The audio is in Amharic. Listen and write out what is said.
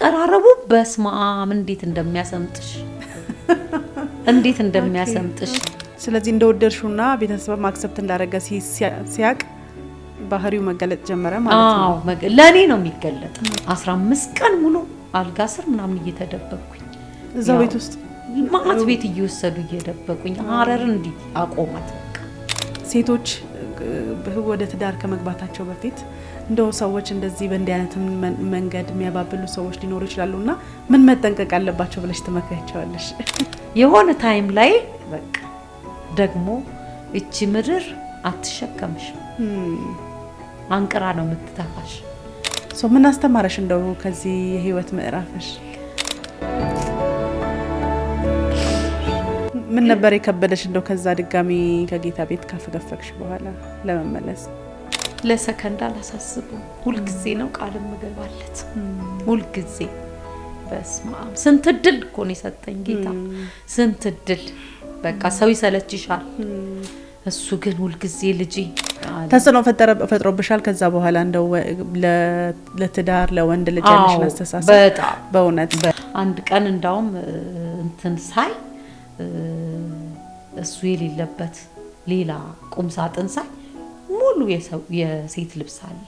አቀራረቡ በስማም እንዴት እንደሚያሰምጥሽ ስለዚህ እንደወደድሽውና ቤተሰብ አክሰፕት እንዳረጋ ሲያቅ ባህሪው መገለጥ ጀመረ ማለት ነው። ለኔ ነው የሚገለጥ 15 ቀን ሙሉ አልጋ ስር ምናምን እየተደበቅኩኝ እዛው ቤት ውስጥ ማት ቤት እየወሰዱ እየደበቁኝ ሀረር እንዲ አቆማት። ሴቶች ወደ ትዳር ከመግባታቸው በፊት እንደው ሰዎች እንደዚህ በእንዲህ አይነት መንገድ የሚያባብሉ ሰዎች ሊኖሩ ይችላሉና ምን መጠንቀቅ አለባቸው ብለሽ ትመክሪያቸዋለሽ? የሆነ ታይም ላይ በቃ ደግሞ እቺ ምድር አትሸከምሽ አንቅራ ነው የምትተፋሽ። ምን አስተማረሽ እንደው ከዚህ የህይወት ምዕራፍሽ? ምን ነበር የከበደሽ እንደው ከዛ ድጋሚ ከጌታ ቤት ካፈገፈክሽ በኋላ ለመመለስ? ለሰከንድ አላሳስበው። ሁሉ ጊዜ ነው ቃል መገባለት ሁሉ ጊዜ። በስማም ስንት ድል እኮ ነው የሰጠኝ ጌታ፣ ስንት ድል። በቃ ሰው ይሰለችሻል፣ እሱ ግን ሁሉ ጊዜ ልጅ ተስኖ ፈጥሮብሻል። ከዛ በኋላ እንደው ለትዳር ለወንድ ልጅ ያለሽ አስተሳሰብ በጣም በእውነት አንድ ቀን እንዳውም እንትን ሳይ እሱ የሌለበት ሌላ ቁም ሳጥን ሳይ ሙሉ የሴት ልብስ አለ።